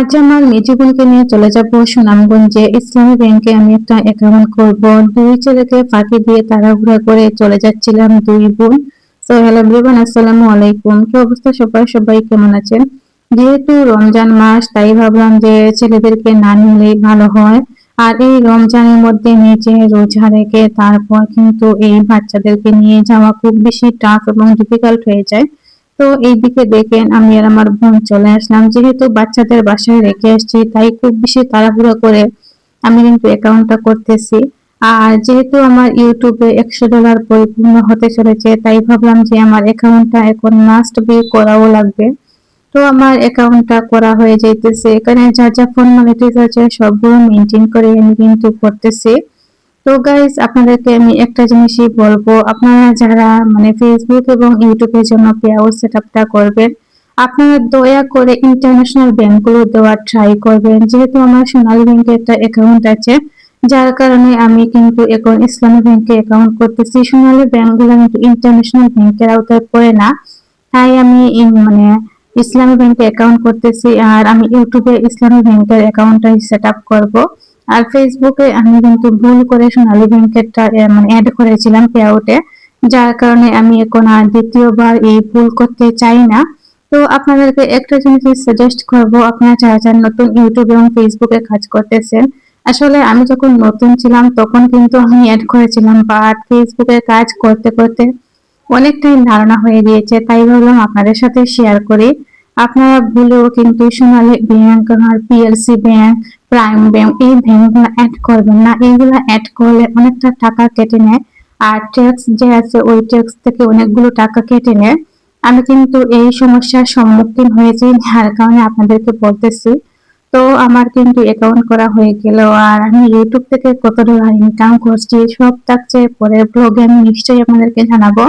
আজ আমার মেজো বোনকে নিয়ে চলে যাব সুনামগঞ্জে। ইসলামী ব্যাংকে আমি একটা অ্যাকাউন্ট করব। দুই ছেলেকে ফাঁকি দিয়ে তাড়াহুড়া করে চলে যাচ্ছিলাম দুই বোন। তো হ্যালো এভরিওয়ান, আসসালামু আলাইকুম। কি অবস্থা সবাই কেমন আছেন? যেহেতু রমজান মাস, তাই ভাবলাম যে ছেলেদেরকে না নিলেই ভালো হয়। আর এই রমজানের মধ্যে নিজে রোজা রেখে তারপর কিন্তু এই বাচ্চাদেরকে নিয়ে যাওয়া খুব বেশি টাফ এবং ডিফিকাল্ট হয়ে যায়। তো এইদিকে দেখেন আমি আর আমার বোন চলে আসলাম, যেহেতু বাচ্চাদের বাসায় রেখে আসছি তাই খুব বেশি তাড়াহুড়ো করে আমি কিন্তু অ্যাকাউন্টটা করতেছি। আর যেহেতু আমার ইউটিউবে $100 পরিপূর্ণ হতে চলেছে, তাই ভাবলাম যে আমার অ্যাকাউন্টটা এখন মাস্ট বি করাও লাগবে। তো আমার অ্যাকাউন্টটা করা হয়ে যাইতেছে, এখানে যা যা ফর্মালিটিস আছে সবগুলো মেনটেন করে আমি কিন্তু করতেছি। তো গাইস, আপনাদেরকে আমি একটা জিনিসই বলবো, আপনারা যারা ফেসবুক এবং ইউটিউবের জন্য পেআউট সেটআপটা করবেন, আপনারা দয়া করে ইন্টারন্যাশনাল ব্যাংকগুলো দেওয়ার ট্রাই করবেন। যেহেতু আমার সোনালী ব্যাংকে একটা অ্যাকাউন্ট আছে, যার কারণে আমি কিন্তু এখন ইসলামী ব্যাংকে অ্যাকাউন্ট করতেছি। সোনালী ব্যাংকগুলো কিন্তু ইন্টারন্যাশনাল ব্যাংকের আওতায় পড়ে না, তাই আমি ইসলামী ব্যাংকে অ্যাকাউন্ট করতেছি। আর আমি ইউটিউবে ইসলামী ব্যাংকের অ্যাকাউন্টটাই সেট আপ করবো। আর ফেসবুকে আমি কিন্তু ভুল করে সোনালী ব্যাংকেরটা অ্যাড করেছিলাম পেআউটে, যার কারণে আমি এখন আর দ্বিতীয়বার এই ভুল করতে চাই না। তো আপনাদেরকে একটা জিনিস সাজেস্ট করবো, আপনারা যারা যারা নতুন ইউটিউব এবং ফেসবুকে কাজ করতেছেন, আসলে আমি যখন নতুন ছিলাম তখন কিন্তু আমি অ্যাড করেছিলাম, বাট ফেসবুকে কাজ করতে করতে অনেকটাই ধারণা হয়ে গিয়েছে, তাই ভাবলাম আপনাদের সাথে শেয়ার করি। আপনারা ভুলেও কিন্তু সোনালী ব্যাংক আর পিএলসি ব্যাংক, প্রাইম ব্যাংক এই ব্যাংকগুলো অ্যাড করবেন না। এইগুলো অ্যাড করলে অনেকটা টাকা কেটে নেয়, আর ট্যাক্স যে আছে ওই ট্যাক্স থেকে অনেকগুলো টাকা কেটে নেয়। আমি কিন্তু এই সমস্যার সম্মুখীন হয়েছি, যার কারণে আপনাদেরকে বলতেছি। তো আমার কিন্তু অ্যাকাউন্ট করা হয়ে গেল, আর আমি ইউটিউব থেকে কত ডলার ইনকাম করছি সব থাকছে পরের ব্লগে, আমি নিশ্চয়ই আপনাদেরকে জানাবো।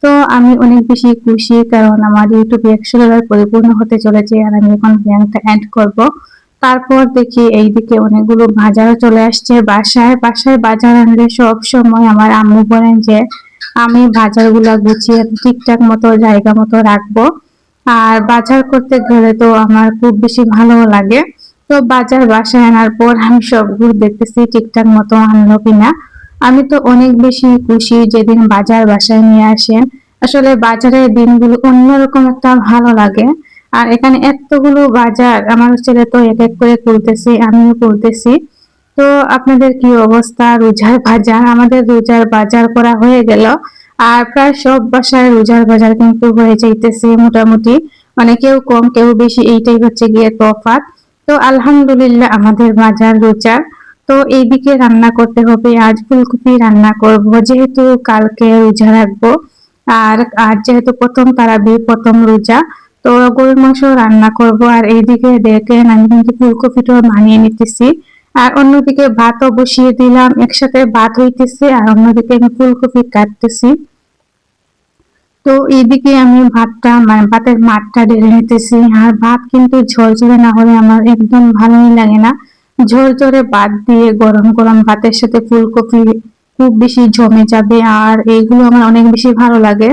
তো আমি অনেক বেশি খুশি, কারণ আমার ইউটিউবে $100 পরিপূর্ণ হতে চলেছে আর আমি এখন ব্যাংকটা অ্যাড করব। তারপর দেখি এইদিকে অনেকগুলো বাজারও চলে আসছে বাসায়। বাসায় বাজার আনলে সব সময় আমার আম্মু বলেন যে আমি বাজারগুলা গুছিয়ে ঠিকঠাক মতো জায়গা মতো রাখবো। আর বাজার করতে গেলে তো আমার খুব বেশি ভালো লাগে। তো বাজার বাসায় আনার পর আমি সবগুলো দেখতেছি ঠিকঠাক মতো আনলো কিনা। আমি তো অনেক বেশি খুশি যেদিন বাজার বাসায় নিয়ে আসেন। আসলে বাজারের দিনগুলো অন্যরকম একটা ভালো লাগে। আর এখানে এতগুলো বাজার, আমার ছেলে তো এক এক করে তুলতেছি, আমিও তুলতেছি। তো আপনাদের কি অবস্থা? রোজার বাজার, আমাদের রোজার বাজার করা হয়ে গেল। আর প্রায় সব বাসায় রোজার বাজার কিন্তু হয়ে যাইতেছে মোটামুটি, কেউ কম কেউ বেশি, এইটাই হচ্ছে গিয়ে তফাৎ। তো আলহামদুলিল্লাহ আমাদের বাজার রোজার। তো এইদিকে রান্না করতে হবে, আজ ফুলকপি রান্না করব, যেহেতু কালকে রোজা রাখবো। আর আজ যেহেতু প্রথম তারাবি, প্রথম রোজা, তো গরুর মাংস রান্না করব। আর এইদিকে দেখেন আমি কিন্তু ফুলকপিটা বানিয়ে নিতেছি, আর অন্যদিকে ভাতও বসিয়ে দিলাম, একসাথে ভাত হইতেছে আর অন্যদিকে আমি ফুলকপি কাটতেছি। তো এইদিকে আমি ভাতটা ভাতের মাঠটা ঢেলে নিতেছি। আর ভাত কিন্তু ঝরঝরে না হলে আমার একদম ভালোই লাগে না। ঝরঝরে ভাত দিয়ে গরম গরম ভাতের সাথে ফুলকপি খুব বেশি জমে যাবে, আর এইগুলো আমার অনেক বেশি ভালো লাগে।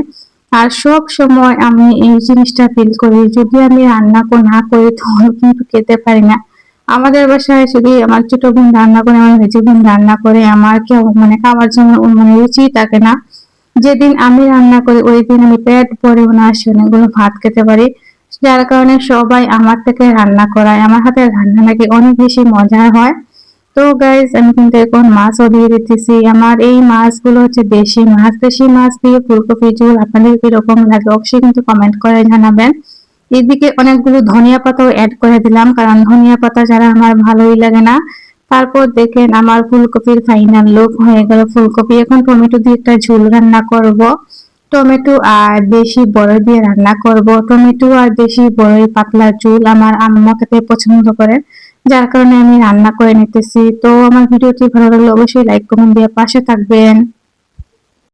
আর সব সময় আমি এই জিনিসটা ফিল করি, যদি আমি রান্না না করি তখন কিন্তু খেতে পারি না। আমাদের বাসায় যদি আমার ছোট বোন রান্না করে, আমার মেজো বোন রান্না করে, আমার কেউ খাওয়ার জন্য রুচি থাকে না। যেদিন আমি রান্না করি ওই দিন আমি পেট ভরে অনায়াসে অনেকগুলো ভাত খেতে পারি। যার কারণে সবাই আমার থেকে রান্না করায়, আমার হাতের রান্না নাকি অনেক বেশি মজার হয়। তো গাইজ, আমি কিন্তু এখন মাছও দিয়ে দিতেছি। আমার এই মাছগুলো হচ্ছে দেশি মাছ। দেশি মাছ দিয়ে ফুলকপি ঝোল আপনাদের কিরকম লাগে অবশ্যই কিন্তু কমেন্ট করে জানাবেন। এদিকে অনেকগুলো ধনিয়া পাতাও অ্যাড করে দিলাম, কারণ ধনিয়া পাতা যারা আমার ভালোই লাগে না। তারপর দেখেন আমার ফুলকপির ফাইনাল লুক হয়ে গেল। ফুলকপি এখন টমেটো দিয়ে একটা ঝোল রান্না করব। টমেটো আর দেশি বড়ই দিয়ে রান্না করব। টমেটো আর দেশি বড়ই পাতলা ঝোল আমার আম্মা খেতে পছন্দ করে, যার কারণে আমি রান্না করে নিতেছি। তো আমার ভিডিওটি ভালো লাগলে অবশ্যই লাইক কমেন্ট দিয়ে পাশে থাকবেন।